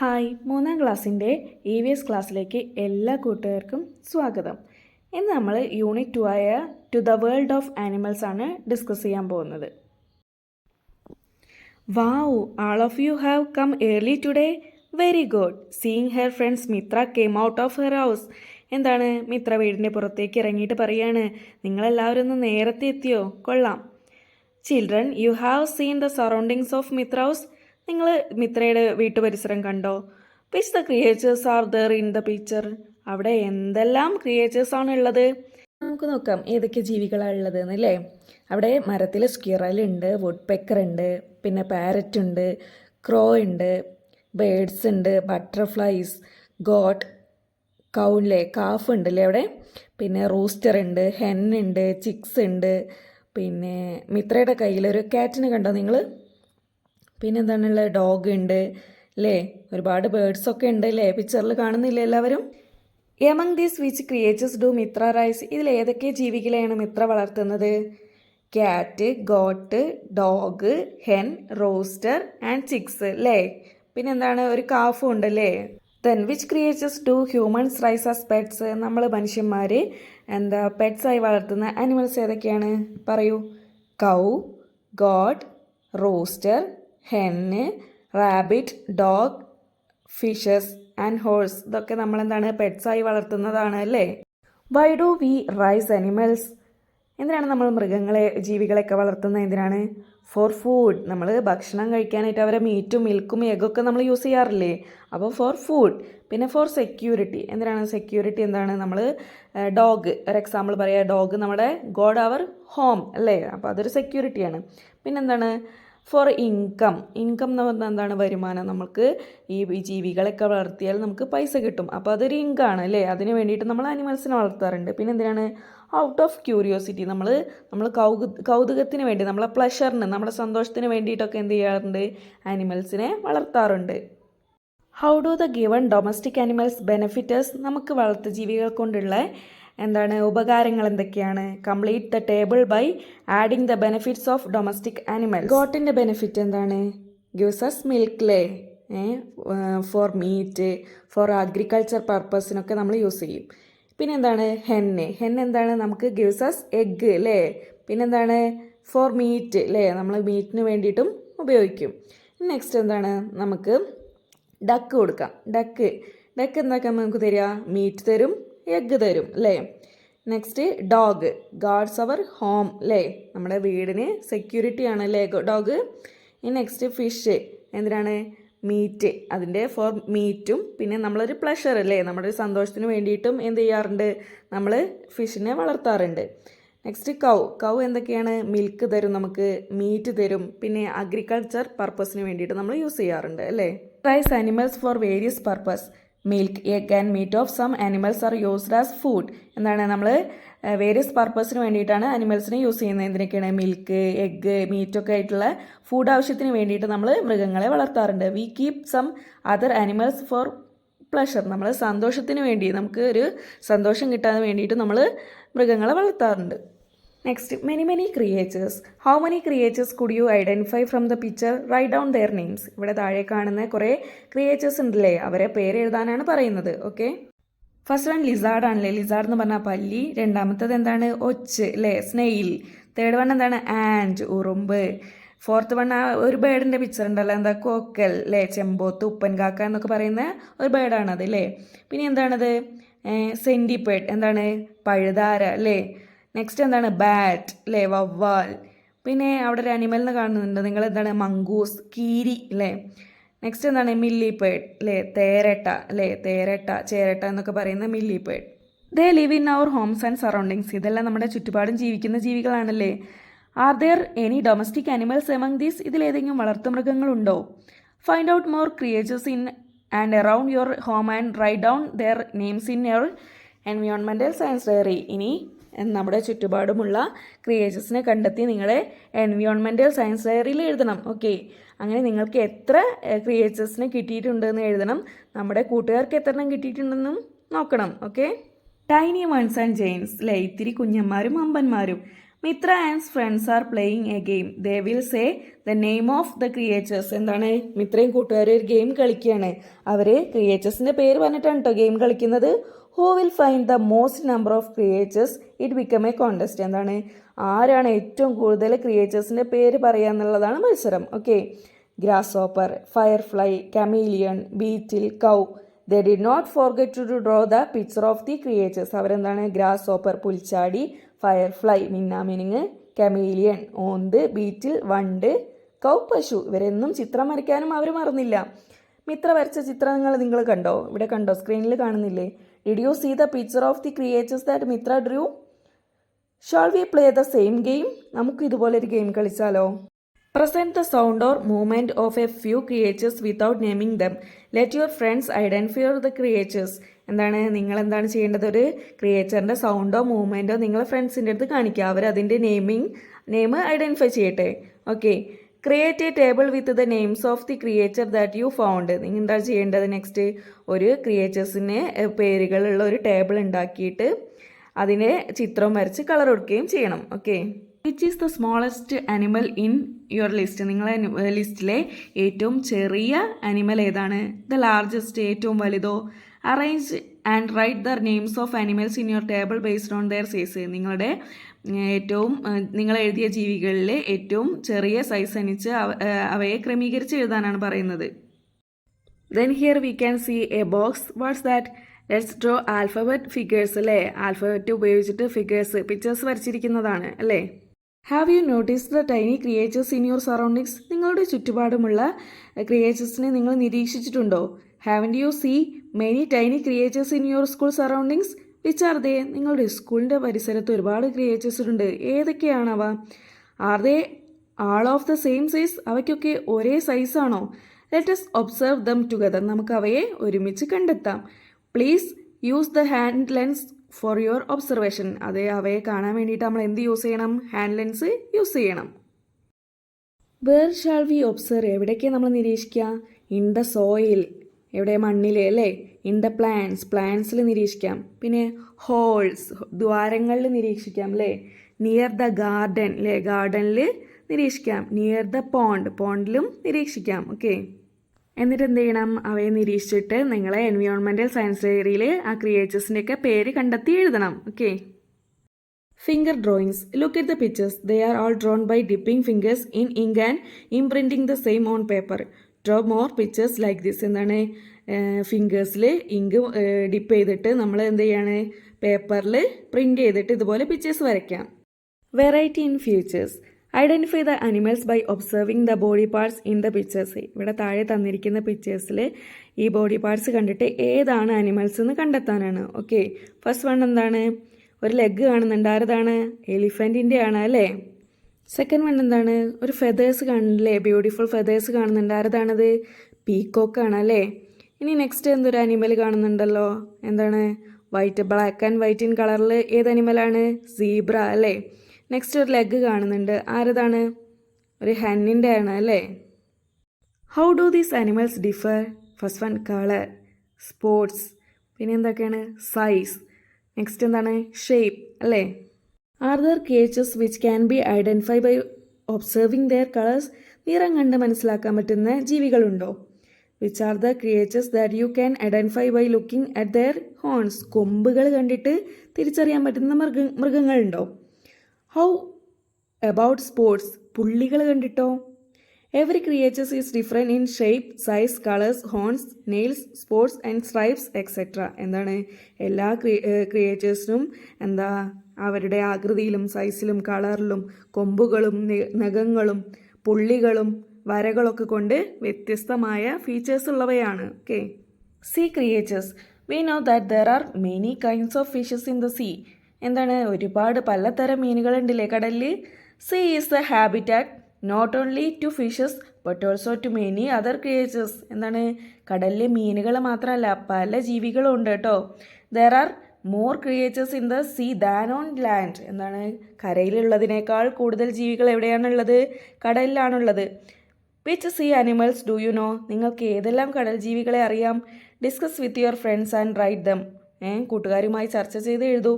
Hi, മൂന്നാം ക്ലാസ്സിൻ്റെ EVS ക്ലാസ്സിലേക്ക് എല്ലാ കൂട്ടുകാർക്കും സ്വാഗതം. ഇന്ന് നമ്മൾ യൂണിറ്റ് 2 ആയ to the world of animals ആണ് ഡിസ്കസ് ചെയ്യാൻ പോകുന്നത്. Wow, all of you have come early today. Very good. Seeing her friends Mitra came out of her house. എന്താണ് മിത്ര വീടിൻ്റെ പുറത്തേക്ക് ഇറങ്ങിയിട്ട് പറയാണ്, നിങ്ങളെല്ലാവരും ഒന്ന് നേരത്തെ എത്തിയോ? കൊള്ളാം. Children, you have seen the surroundings of Mithra house. നിങ്ങൾ മിത്രയുടെ വീട്ടുപരിസരം കണ്ടോ? Which the creatures are there in the picture. അവിടെ എന്തെല്ലാം ക്രിയേച്ചേഴ്സ് ആണ് ഉള്ളത്? നമുക്ക് നോക്കാം ഏതൊക്കെ ജീവികളാണ് ഉള്ളത് എന്നല്ലേ. അവിടെ മരത്തിൽ സ്ക്വിറലുണ്ട്, വുഡ് പെക്കർ ഉണ്ട്, പിന്നെ പാരറ്റ് ഉണ്ട്, ക്രോ ഉണ്ട്, ബേഡ്സ് ഉണ്ട്, ബട്ടർഫ്ലൈസ്, ഗോട്ട്, കൗല്ലേ, കാഫ് ഉണ്ടല്ലേ അവിടെ, പിന്നെ റൂസ്റ്റർ ഉണ്ട്, ഹെൻ ഉണ്ട്, ചിക്സ് ഉണ്ട്, പിന്നെ മിത്രയുടെ കയ്യിലൊരു കാറ്റിന് കണ്ടോ നിങ്ങൾ? പിന്നെന്താണുള്ളത്? ഡോഗ് ഉണ്ട് അല്ലേ, ഒരുപാട് ബേർഡ്സൊക്കെ ഉണ്ട് അല്ലേ, പിക്ചറിൽ കാണുന്നില്ലേ എല്ലാവരും? Among these which creatures do Mitra raise. ഇതിൽ ഏതൊക്കെ ജീവികളെയാണ് മിത്ര വളർത്തുന്നത്? Cat, goat, dog, hen, rooster and chicks അല്ലേ. പിന്നെന്താണ്? ഒരു കാഫും ഉണ്ടല്ലേ. Then which creatures do humans raise as pets. നമ്മൾ മനുഷ്യന്മാർ പെറ്റ്സായി വളർത്തുന്ന ആനിമൽസ് ഏതൊക്കെയാണ് പറയൂ? Cow, goat, rooster, hen, rabbit, dog, fishes and horse. ഇതൊക്കെ നമ്മളെന്താണ് പെറ്റ്സായി വളർത്തുന്നതാണ് അല്ലേ. Why do we raise animals. എന്തിനാണ് നമ്മൾ മൃഗങ്ങളെ, ജീവികളെയൊക്കെ വളർത്തുന്നത്? എന്തിനാണ്? For food. നമ്മൾ ഭക്ഷണം കഴിക്കാനായിട്ട് അവരെ മീറ്റും മിൽക്കും എഗ്ഗൊക്കെ നമ്മൾ യൂസ് ചെയ്യാറില്ലേ, അപ്പോൾ ഫോർ ഫുഡ്. പിന്നെ ഫോർ സെക്യൂരിറ്റി. എന്തിനാണ് സെക്യൂരിറ്റി? എന്താണ്? നമ്മൾ ഡോഗ്, ഒരു എക്സാമ്പിൾ പറയാം, ഡോഗ് നമ്മുടെ ഗോഡ് അവർ ഹോം അല്ലേ, അപ്പോൾ അതൊരു സെക്യൂരിറ്റിയാണ്. പിന്നെന്താണ്? Four income. ഇൻകം എന്ന് പറഞ്ഞാൽ എന്താണ്? വരുമാനം. നമുക്ക് ഈ ജീവികളൊക്കെ വളർത്തിയാൽ നമുക്ക് പൈസ കിട്ടും, അപ്പോൾ അതൊരു ഇൻകമാണ് അല്ലേ. അതിന് വേണ്ടിയിട്ട് നമ്മൾ ആനിമൽസിനെ വളർത്താറുണ്ട്. പിന്നെ എന്തിനാണ്? Out of curiosity. നമ്മൾ കൗതുകത്തിന് വേണ്ടി, നമ്മളെ പ്ലഷറിന്, നമ്മുടെ സന്തോഷത്തിന് വേണ്ടിയിട്ടൊക്കെ എന്ത് ചെയ്യാറുണ്ട്? ആനിമൽസിനെ വളർത്താറുണ്ട്. How do the given domestic animals benefit us. നമുക്ക് വളർത്തു ജീവികൾ കൊണ്ടുള്ള എന്താണ് ഉപകാരങ്ങൾ എന്തൊക്കെയാണ്? Complete the table by adding the benefits of domestic animal. ഗോട്ടിൻ്റെ ബെനിഫിറ്റ് എന്താണ്? ഗിവ്സ് അസ് മിൽക്ക് ലേ, ഫോർ മീറ്റ്, ഫോർ അഗ്രികൾച്ചർ പർപ്പസിനൊക്കെ നമ്മൾ യൂസ് ചെയ്യും. പിന്നെന്താണ്? ഹെൻ എന്താണ്? നമുക്ക് ഗിവ്സ് അസ് എഗ്ഗ് അല്ലേ. പിന്നെന്താണ്? ഫോർ മീറ്റ് അല്ലേ, നമ്മൾ മീറ്റിന് വേണ്ടിയിട്ടും ഉപയോഗിക്കും. നെക്സ്റ്റ് എന്താണ്? നമുക്ക് ഡക്ക് കൊടുക്കാം. ഡക്ക് എന്താക്കാൻ നമുക്ക് തരിക? മീറ്റ് തരും, എഗ്ഗ് തരും അല്ലേ. Next dog, guards our home അല്ലേ, നമ്മുടെ വീടിന് സെക്യൂരിറ്റി ആണ് അല്ലേ ഡോഗ്. നെക്സ്റ്റ് ഫിഷ്, എന്തിനാണ്? മീറ്റ്, അതിൻ്റെ ഫോർ മീറ്റും പിന്നെ നമ്മളൊരു പ്ലഷർ അല്ലേ, നമ്മുടെ ഒരു സന്തോഷത്തിന് വേണ്ടിയിട്ടും എന്ത് ചെയ്യാറുണ്ട്? നമ്മൾ ഫിഷിനെ വളർത്താറുണ്ട്. നെക്സ്റ്റ് കൗ എന്തൊക്കെയാണ്? മിൽക്ക് തരും, നമുക്ക് മീറ്റ് തരും, പിന്നെ അഗ്രികൾച്ചർ പർപ്പസിന് വേണ്ടിയിട്ട് നമ്മൾ യൂസ് ചെയ്യാറുണ്ട് അല്ലേ. Raise animals for various purpose. Milk, egg and meat of some animals are used as food. എന്താണ്? നമ്മൾ വേരിയസ് പർപ്പസിന് വേണ്ടിയിട്ടാണ് ആനിമൽസിനെ യൂസ് ചെയ്യുന്നത്. എന്തിനൊക്കെയാണ്? മിൽക്ക്, എഗ്ഗ്, മീറ്റൊക്കെ ആയിട്ടുള്ള ഫുഡ് ആവശ്യത്തിന് വേണ്ടിയിട്ട് നമ്മൾ മൃഗങ്ങളെ വളർത്താറുണ്ട്. We keep some other animals for pleasure. നമ്മൾ സന്തോഷത്തിന് വേണ്ടി, നമുക്ക് ഒരു സന്തോഷം കിട്ടാൻ വേണ്ടിയിട്ട് നമ്മൾ മൃഗങ്ങളെ വളർത്താറുണ്ട്. Next, many creatures. How many creatures could you identify from the picture? Write down their names. ഇവിടെ താഴെ കാണുന്ന കുറേ ക്രിയേച്ചേഴ്സ് ഉണ്ടല്ലേ, അവരെ പേര് എഴുതാനാണ് പറയുന്നത്. ഓക്കെ, ഫസ്റ്റ് വൺ ലിസാർഡ് ആണല്ലേ. ലിസാർഡ് എന്ന് പറഞ്ഞാൽ പല്ലി. രണ്ടാമത്തത് എന്താണ്? ഒച്ച് അല്ലേ, സ്നെയിൽ. തേർഡ് വൺ എന്താണ്? ആൻഡ്, ഉറുമ്പ്. ഫോർത്ത് വൺ ഒരു ബേർഡിൻ്റെ പിക്ചർ ഉണ്ടല്ലോ, എന്താ? കോക്കൽ അല്ലേ, ചെമ്പോത്ത്, ഉപ്പൻ കാക്ക എന്നൊക്കെ പറയുന്ന ഒരു ബേർഡാണത് അല്ലേ. പിന്നെ എന്താണത്? സെൻറ്റിപ്പേഡ്, എന്താണ്? പഴുതാര അല്ലേ. നെക്സ്റ്റ് എന്താണ്? ബാറ്റ് അല്ലേ, വവ്വാൽ. പിന്നെ അവിടെ ഒരു അനിമലിനെ കാണുന്നുണ്ട് നിങ്ങൾ, എന്താണ്? മംഗൂസ്, കീരി അല്ലേ. നെക്സ്റ്റ് എന്താണ്? മില്ലിപ്പേഡ് അല്ലേ, തേരട്ട അല്ലേ, ചേരട്ട എന്നൊക്കെ പറയുന്ന millipede. They live in our homes and surroundings. ഇതെല്ലാം നമ്മുടെ ചുറ്റുപാടും ജീവിക്കുന്ന ജീവികളാണല്ലേ. Are there any domestic animals among these. ഇതിലേതെങ്കിലും വളർത്തുമൃഗങ്ങളുണ്ടോ? Find out more creatures in and around your home and write down their names in your environmental science diary. ഇനി നമ്മുടെ ചുറ്റുപാടുമുള്ള ക്രിയേച്ചേഴ്സിനെ കണ്ടെത്തി നിങ്ങളെ എൻവയോൺമെൻറ്റൽ സയൻസ് ഡയറിയിൽ എഴുതണം. ഓക്കെ, അങ്ങനെ നിങ്ങൾക്ക് എത്ര ക്രിയേച്ചേഴ്സിനെ കിട്ടിയിട്ടുണ്ടെന്ന് എഴുതണം. നമ്മുടെ കൂട്ടുകാർക്ക് എത്ര എണ്ണം കിട്ടിയിട്ടുണ്ടെന്നും നോക്കണം. Okay, tiny ones and giants അല്ലേ, ഇത്തിരി കുഞ്ഞന്മാരും അമ്പന്മാരും. Mitra and friends are playing a game. They will say the name of the creatures. എന്താണ്, മിത്രയും കൂട്ടുകാരും ഒരു ഗെയിം കളിക്കുകയാണ്. അവർ ക്രിയേച്ചേഴ്സിൻ്റെ പേര് പറഞ്ഞിട്ടാണ് കേട്ടോ ഗെയിം കളിക്കുന്നത്. Who will find the most number of creatures it become a contest. എന്താണ്, ആരാണ് ഏറ്റവും കൂടുതൽ ക്രിയേച്ചേഴ്സിൻ്റെ പേര് പറയുക എന്നുള്ളതാണ് മത്സരം. Okay, grasshopper, firefly, chameleon, beetle, cow. They did not forget to draw the picture of the creatures. അവരെന്താണ്, ഗ്രാസ് ഹോപ്പർ പുൽച്ചാടി, ഫയർഫ്ലൈ മിന്നാമിനിങ്, കമീലിയൻ ഓന്ത്, ബീറ്റിൽ വണ്ട്, കൗ പശു. ഇവരെന്നും ചിത്രം വരയ്ക്കാനും അവർ മറന്നില്ല. മിത്ര വരച്ച ചിത്രങ്ങൾ നിങ്ങൾ കണ്ടോ? ഇവിടെ കണ്ടോ, സ്ക്രീനിൽ കാണുന്നില്ലേ? Did you see the picture of the creatures that Mitra drew? Shall we play the same game? നമുക്ക് ഇതുപോലൊരു ഗെയിം കളിച്ചാലോ? Present the sound or movement of a few creatures without naming them. Let your friends identify the creatures. എന്താണ്, നിങ്ങൾ എന്താണ് ചെയ്യേണ്ടത്? ഒരു ക്രിയേച്ചറിൻ്റെ സൗണ്ടോ മൂവ്മെൻറ്റോ നിങ്ങളെ ഫ്രണ്ട്സിൻ്റെ അടുത്ത് കാണിക്കുക. അവർ അതിൻ്റെ നെയിം ഐഡൻറ്റിഫൈ ചെയ്യട്ടെ. Okay, create A table with the names of the creature that you found. നിങ്ങൾ എന്താണ് ചെയ്യേണ്ടത്? നെക്സ്റ്റ് ഒരു ക്രിയേച്ചേഴ്സിന് പേരുകളുള്ള ഒരു ടേബിൾ ഉണ്ടാക്കിയിട്ട് അതിനെ ചിത്രം വരച്ച് കളർ കൊടുക്കുകയും ചെയ്യണം. Okay, which is the smallest animal in your list. നിങ്ങളെ ലിസ്റ്റിലെ ഏറ്റവും ചെറിയ അനിമൽ ഏതാണ്? ദ ലാർജസ്റ്റ് ഏറ്റവും വലുതോ? Arrange and write the names of animals in your table based on there size. നിങ്ങളുടെ നിങ്ങൾ എഴുതിയ ജീവികളിലെ ഏറ്റവും ചെറിയ സൈസ് അനുസരിച്ച് അവയെ ക്രമീകരിച്ച് എഴുതാനാണ് പറയുന്നത്. Then here we can see a box. What's that? Let's draw alphabet figures. അല്ലേ, ആൽഫബറ്റ് ഉപയോഗിച്ചിട്ട് പിക്ചേഴ്സ് വരച്ചിരിക്കുന്നതാണ് അല്ലേ. Have you noticed the tiny creatures in your surroundings. നിങ്ങളുടെ ചുറ്റുപാടുമുള്ള ക്രിയേച്ചേഴ്സിനെ നിങ്ങൾ നിരീക്ഷിച്ചിട്ടുണ്ടോ? Haven't you see many tiny creatures in your school surroundings? Which are they? നിങ്ങളുടെ സ്കൂളിൻ്റെ പരിസരത്ത് ഒരുപാട് ക്രിയേച്ചേഴ്സ് ഉണ്ട്. ഏതൊക്കെയാണവ? Are they all of the same size? അവയ്ക്കൊക്കെ ഒരേ സൈസാണോ? Let us observe dum together. നമുക്ക് അവയെ ഒരുമിച്ച് കണ്ടെത്താം. Please use the hand lens for your observation. അതെ, അവയെ കാണാൻ വേണ്ടിയിട്ട് നമ്മൾ എന്ത് യൂസ് ചെയ്യണം? ഹാൻഡ് ലെൻസ് യൂസ് ചെയ്യണം. Where shall we observe? എവിടേക്കാണ് നമ്മൾ നിരീക്ഷിക്കുക? ഇൻ ദ സോയിൽ, എവിടെ? മണ്ണിൽ അല്ലേ. ഇൻ ദ പ്ലാന്റ്സിൽ നിരീക്ഷിക്കാം. പിന്നെ ഹോൾസ്, ദ്വാരങ്ങളിൽ നിരീക്ഷിക്കാം അല്ലേ. നിയർ ദ ഗാർഡൻ അല്ലേ, ഗാർഡനിൽ നിരീക്ഷിക്കാം. നിയർ ദ പോണ്ടിലും നിരീക്ഷിക്കാം. ഓക്കെ, എന്നിട്ട് എന്ത് ചെയ്യണം? അവയെ നിരീക്ഷിച്ചിട്ട് നിങ്ങളെ എൻവയോൺമെൻറ്റൽ സയൻസ് ഡയറിയിൽ ആ ക്രിയേച്ചേഴ്സിൻ്റെയൊക്കെ പേര് കണ്ടെത്തി എഴുതണം. Okay, finger drawings. Look at the pictures. They are all drawn by dipping fingers in ink and imprinting the same on paper. Draw more pictures like this. എന്താണ്, ഫിംഗേഴ്സിൽ ഇങ്ക് ഡിപ്പ് ചെയ്തിട്ട് നമ്മൾ എന്ത് ചെയ്യാണ്? പേപ്പറിൽ പ്രിൻ്റ് ചെയ്തിട്ട് ഇതുപോലെ പിക്ചേഴ്സ് വരയ്ക്കാം. Variety in features. Identify the animals by observing the body parts in the pictures. ഇവിടെ താഴെ തന്നിരിക്കുന്ന പിക്ചേഴ്സിൽ ഈ ബോഡി പാർട്സ് കണ്ടിട്ട് ഏതാണ് അനിമൽസ് എന്ന് കണ്ടെത്താനാണ്. ഓക്കെ, ഫസ്റ്റ് വൺ എന്താണ്? ഒരു ലെഗ് കാണുന്നുണ്ട്. ആരതാണ്? എലിഫൻറ്റിൻ്റെ ആണ് അല്ലേ. സെക്കൻഡ് വൺ എന്താണ്? ഒരു ഫെതേഴ്സ് കാണില്ലേ, ബ്യൂട്ടിഫുൾ ഫെതേഴ്സ് കാണുന്നുണ്ട്. ആരതാണത്? പീക്കോക്കാണ് അല്ലേ. ഇനി നെക്സ്റ്റ് എന്തൊരു അനിമൽ കാണുന്നുണ്ടല്ലോ. എന്താണ്? ബ്ലാക്ക് ആൻഡ് വൈറ്റ് ഇൻ കളറിൽ ഏത് അനിമലാണ്? സീബ്ര അല്ലേ. നെക്സ്റ്റ് ഒരു ലെഗ് കാണുന്നുണ്ട്. ആരതാണ്? ഒരു ഹെന്നിൻ്റെ ആണ് അല്ലേ. How do these animals differ? First one colour, spots, പിന്നെ എന്തൊക്കെയാണ്? സൈസ്. നെക്സ്റ്റ് എന്താണ്? ഷേപ്പ് അല്ലേ. Are there creatures which can be identify by observing their colours? നിറം കണ്ട് മനസ്സിലാക്കാൻ പറ്റുന്ന ജീവികളുണ്ടോ? Which are the creatures that you can identify by looking at their horns? കൊമ്പുകൾ കണ്ടിട്ട് തിരിച്ചറിയാൻ പറ്റുന്ന മൃഗങ്ങളുണ്ടോ? How about spots? പുള്ളികൾ കണ്ടിട്ടോ? Every creatures is different in shape, size, colours, horns, nails, spots and stripes etcetera. എന്താണ്? എല്ലാ ക്രിയേച്ചേഴ്സിനും അവരുടെ ആകൃതിയിലും സൈസിലും കളറിലും കൊമ്പുകളും നഖങ്ങളും പുള്ളികളും വരകളൊക്കെ കൊണ്ട് വ്യത്യസ്തമായ ഫീച്ചേഴ്സ് ഉള്ളവയാണ്. Okay, see creatures. We know that there are many kinds of fishes in the sea. എന്താണ്? ഒരുപാട് പലതരം മീനുകളുണ്ടല്ലേ കടലിൽ. Sea is the habitat not only to fishes but also to many other creatures. എന്താണ്? കടലിലെ മീനുകൾ മാത്രമല്ല പല ജീവികളും ഉണ്ട് കേട്ടോ. There are more creatures in the sea than on land. എന്താണ്? കരയിലുള്ളതിനേക്കാൾ കൂടുതൽ ജീവികൾ എവിടെയാണുള്ളത്? കടലിലാണുള്ളത്. Which sea animals do you know? നിങ്ങൾക്ക് ഏതെല്ലാം കടൽ ജീവികളെ അറിയാം? Discuss with your friends and write them. കൂട്ടുകാരുമായി ചർച്ച ചെയ്ത് എഴുതൂ.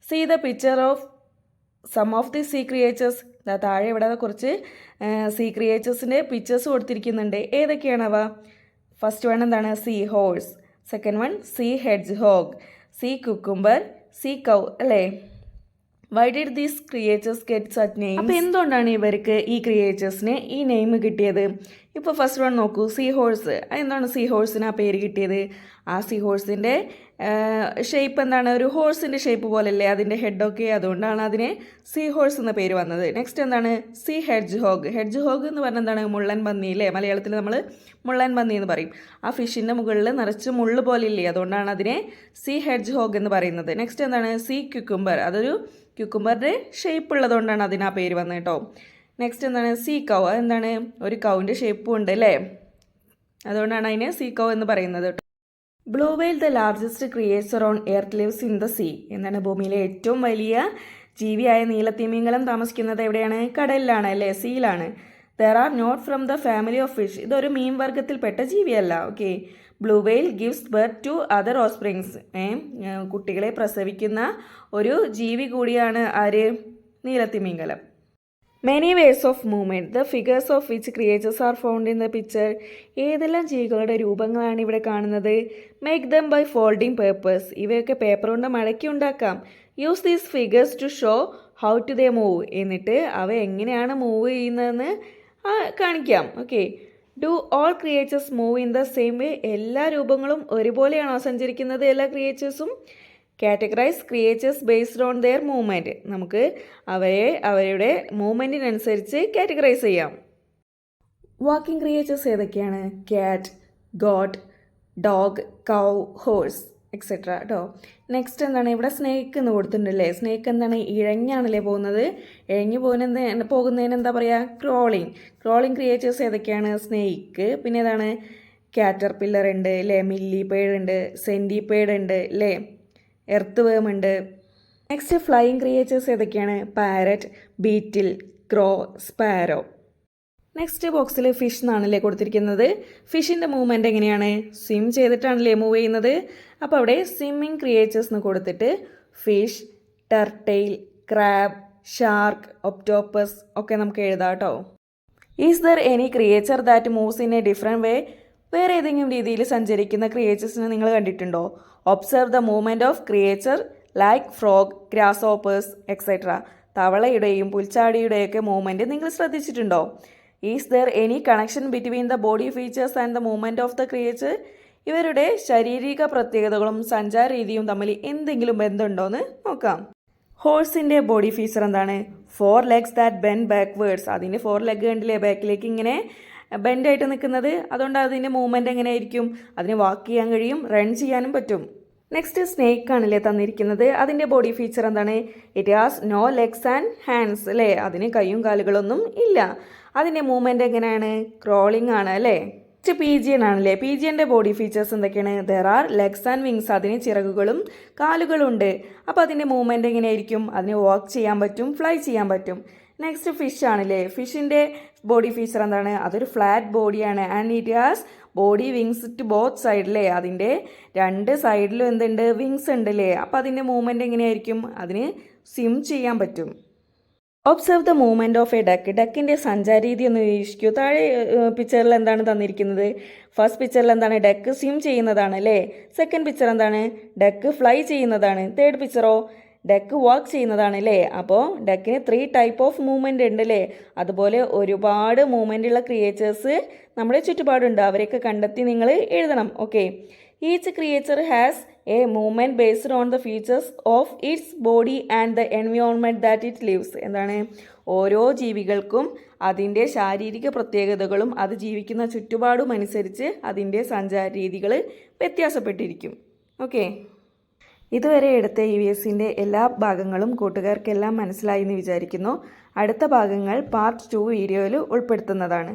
See the picture of some of the sea creatures, താഴെ ഇവിടെ കുറച്ച് സീ ക്രിയേച്ചേഴ്സിൻ്റെ പിക്ചേഴ്സ് കൊടുത്തിരിക്കുന്നുണ്ട്. ഏതൊക്കെയാണവ? ഫസ്റ്റ് വൺ എന്താണ്? Sea horse. Second one sea hedgehog, sea cucumber, sea cow അല്ലേ? Why did these creatures get such name? അപ്പോൾ എന്തുകൊണ്ടാണ് ഇവർക്ക് ഈ ക്രിയേച്ചേഴ്സിന് ഈ നെയിം കിട്ടിയത്? ഇപ്പോൾ ഫസ്റ്റ് വൺ നോക്കൂ, സീ ഹോഴ്സ്. എന്താണ് സീ ഹോഴ്സിന് ആ പേര് കിട്ടിയത്? ആ സീ ഹോഴ്സിൻ്റെ ഷേപ്പ് എന്താണ്? ഒരു ഹോഴ്സിൻ്റെ ഷേപ്പ് പോലല്ലേ അതിൻ്റെ ഹെഡൊക്കെ, അതുകൊണ്ടാണ് അതിന് സീ ഹോഴ്സ് എന്ന പേര് വന്നത്. നെക്സ്റ്റ് എന്താണ്? See hedgehog. Hedgehog എന്ന് പറഞ്ഞാൽ എന്താണ്? മുള്ളൻ പന്നി അല്ലേ? മലയാളത്തിൽ നമ്മൾ മുള്ളൻ പന്നി എന്ന് പറയും. ആ ഫിഷിൻ്റെ മുകളിൽ നിറച്ച് മുള്ള് പോലെ ഇല്ലേ, അതുകൊണ്ടാണ് അതിനെ സീ ഹെഡ്ജ് ഹോഗ് എന്ന് പറയുന്നത്. നെക്സ്റ്റ് എന്താണ്? See cucumber. അതൊരു ക്യുക്കുംബറിൻ്റെ ഷേപ്പ് ഉള്ളതുകൊണ്ടാണ് അതിന് ആ പേര് വന്നത് കേട്ടോ. നെക്സ്റ്റ് എന്താണ്? സീ കൗ. അതെന്താണ്? ഒരു കൗവിൻ്റെ ഷേപ്പും ഉണ്ട് അല്ലേ, അതുകൊണ്ടാണ് അതിനെ സീ കൗ എന്ന് പറയുന്നത് കേട്ടോ. Blue whale, the largest creature on earth, lives in the sea. എന്താണ്? ഭൂമിയിലെ ഏറ്റവും വലിയ ജീവിയായ നീലത്തിമിംഗലം താമസിക്കുന്നത് എവിടെയാണ്? കടലിലാണ് അല്ലേ, സീയിലാണ്. There are not from the family of fish. ഇതൊരു മീൻ വർഗത്തിൽപ്പെട്ട ജീവിയല്ല. Okay. Blue whale gives birth to other offsprings. കുട്ടികളെ പ്രസവിക്കുന്ന ഒരു ജീവി കൂടിയാണ് ആര്? നീലത്തിമിംഗലം. Many ways of movement, the figures of which creatures are found in the picture. ഏതെല്ലാം ജീവികളുടെ രൂപങ്ങളാണ് ഇവിടെ കാണുന്നത്? Make them by folding papers. ഇവയൊക്കെ പേപ്പർ കൊണ്ട് മടക്കി ഉണ്ടാക്കാം. Use these figures to show how to they move. എന്നിട്ട് അവ എങ്ങനെയാണ് മൂവ് ചെയ്യുന്നതെന്ന് കാണിക്കാം. Okay. Do all creatures move in the same way. എല്ലാ രൂപങ്ങളും ഒരുപോലെയാണോ സഞ്ചരിക്കുന്നത്? എല്ലാ ക്രിയേച്ചേഴ്സും. Categorize creatures based on their movement. നമുക്ക് അവരുടെ മൂവ്മെൻറ്റിനനുസരിച്ച് കാറ്റഗറൈസ് ചെയ്യാം. വാക്കിംഗ് ക്രിയേച്ചേഴ്സ് ഏതൊക്കെയാണ്? Cat, goat, dog, cow, horse etcetera കേട്ടോ. നെക്സ്റ്റ് എന്താണ്? ഇവിടെ സ്നേക്ക് എന്ന് കൊടുത്തിട്ടുണ്ടല്ലേ. സ്നേക്ക് എന്താണ്? ഇഴഞ്ഞാണല്ലേ പോകുന്നത്. ഇഴഞ്ഞു പോകുന്നതിന് എന്താ പറയുക? ക്രോളിംഗ് ക്രിയേച്ചേഴ്സ് ഏതൊക്കെയാണ്? സ്നേക്ക്, പിന്നെ ഏതാണ്? കാറ്റർപില്ലർ ഉണ്ട് അല്ലേ, മില്ലിപേഡ് ഉണ്ട്, സെൻറ്റിപേഡ് ഉണ്ട് അല്ലേ, എർത്ത് വേം ഉണ്ട്. നെക്സ്റ്റ് ഫ്ലൈയിങ് ക്രിയേച്ചേഴ്സ് ഏതൊക്കെയാണ്? പാരറ്റ്, ബീറ്റിൽ, ക്രോ, സ്പാരോ. നെക്സ്റ്റ് ബോക്സിൽ ഫിഷ് എന്നാണല്ലേ കൊടുത്തിരിക്കുന്നത്. ഫിഷിൻ്റെ മൂവ്മെൻറ്റ് എങ്ങനെയാണ്? സ്വിം ചെയ്തിട്ടാണല്ലേ മൂവ് ചെയ്യുന്നത്. അപ്പോൾ അവിടെ സ്വിമ്മിങ് ക്രിയേച്ചേഴ്സ് എന്ന് കൊടുത്തിട്ട് fish, turtle, crab, shark, octopus ഒക്കെ നമുക്ക് എഴുതാം കേട്ടോ. Is there any creature that moves in a different way? വേറെ ഏതെങ്കിലും രീതിയിൽ സഞ്ചരിക്കുന്ന ക്രിയേച്ചേഴ്സിനെ നിങ്ങൾ കണ്ടിട്ടുണ്ടോ? Observe the movement of creature like frog, grasshoppers etcetera. തവളയുടെയും പുൽച്ചാടിയുടെയൊക്കെ മൂവ്മെൻറ്റ് നിങ്ങൾ ശ്രദ്ധിച്ചിട്ടുണ്ടോ? Is there any connection between the body features and the movement of the creature? ഇവരുടെ ശാരീരിക പ്രത്യേകതകളും സഞ്ചാര രീതിയും തമ്മിൽ എന്തെങ്കിലും ബന്ധമുണ്ടോയെന്ന് നോക്കാം. ഹോഴ്സിൻ്റെ ബോഡി ഫീച്ചർ എന്താണ്? 4 legs ദാറ്റ് ബെൻഡ് ബാക്ക്വേർഡ്സ്. അതിൻ്റെ 4 leg കണ്ടില്ലേ, ബാക്കിലേക്ക് ഇങ്ങനെ ബെൻഡായിട്ട് നിൽക്കുന്നത്. അതുകൊണ്ട് അതിൻ്റെ മൂവ്മെൻറ്റ് എങ്ങനെയായിരിക്കും? അതിന് വാക്ക് ചെയ്യാൻ കഴിയും, റൺ ചെയ്യാനും പറ്റും. നെക്സ്റ്റ് സ്നേക്ക് ആണല്ലേ തന്നിരിക്കുന്നത്. അതിൻ്റെ ബോഡി ഫീച്ചർ എന്താണ്? It has no legs and hands അല്ലേ, അതിന് കൈയും കാലുകളൊന്നും ഇല്ല. അതിൻ്റെ മൂവ്മെൻറ്റ് എങ്ങനെയാണ്? ക്രോളിംഗ് ആണ് അല്ലേ. നെക്സ്റ്റ് പീജിയൻ ആണല്ലേ. പീജിയൻ്റെ ബോഡി ഫീച്ചേഴ്സ് എന്തൊക്കെയാണ്? There are legs and wings. അതിന് ചിറകുകളും കാലുകളും ഉണ്ട്. അപ്പോൾ അതിൻ്റെ മൂവ്മെൻറ്റ് എങ്ങനെയായിരിക്കും? അതിന് വാക്ക് ചെയ്യാൻ പറ്റും, ഫ്ലൈ ചെയ്യാൻ പറ്റും. നെക്സ്റ്റ് ഫിഷ് ആണല്ലേ. ഫിഷിൻ്റെ ബോഡി ഫീച്ചർ എന്താണ്? അതൊരു ഫ്ലാറ്റ് ബോഡിയാണ്. And it has body wings to both സൈഡിലെ. അതിൻ്റെ 2 സൈഡിലും എന്തുണ്ട്? വിങ്സ് ഉണ്ട് അല്ലേ. അപ്പോൾ അതിൻ്റെ മൂവ്മെൻറ്റ് എങ്ങനെയായിരിക്കും? അതിന് സ്വിം ചെയ്യാൻ പറ്റും. Observe the movement of a duck. ഡക്കിൻ്റെ സഞ്ചാരരീതി ഒന്ന് നിരീക്ഷിക്കൂ. താഴെ പിക്ചറിൽ എന്താണ് തന്നിരിക്കുന്നത്? ഫസ്റ്റ് പിക്ചറിൽ എന്താണ്? ഡക്ക് സ്വിം ചെയ്യുന്നതാണ് അല്ലേ. സെക്കൻഡ് പിക്ചർ എന്താണ്? ഡക്ക് ഫ്ലൈ ചെയ്യുന്നതാണ്. തേർഡ് പിക്ചറോ? ഡക്ക് വാക്ക് ചെയ്യുന്നതാണ് അല്ലേ. അപ്പോൾ ഡക്കിന് 3 type ഓഫ് മൂവ്മെൻറ്റ് ഉണ്ട് അല്ലേ. അതുപോലെ ഒരുപാട് മൂവ്മെൻ്റ് ഉള്ള ക്രിയേച്ചേഴ്സ് നമ്മുടെ ചുറ്റുപാടുണ്ട്. അവരെയൊക്കെ കണ്ടെത്തി നിങ്ങൾ എഴുതണം. Okay. Each creature has A movement based on the features of its body and the environment that it lives. എന്താണ്? ഓരോ ജീവികൾക്കും അതിൻ്റെ ശാരീരിക പ്രത്യേകതകളും അത് ജീവിക്കുന്ന ചുറ്റുപാടും അനുസരിച്ച് അതിൻ്റെ സഞ്ചാര രീതികൾ വ്യത്യാസപ്പെട്ടിരിക്കും. ഓക്കെ. ഇതുവരെ എടുത്ത EVSൻ്റെ എല്ലാ ഭാഗങ്ങളും കൂട്ടുകാർക്കെല്ലാം മനസ്സിലായി എന്ന് വിചാരിക്കുന്നു. അടുത്ത ഭാഗങ്ങൾ പാർട്ട് 2 വീഡിയോയിൽ ഉൾപ്പെടുത്തുന്നതാണ്.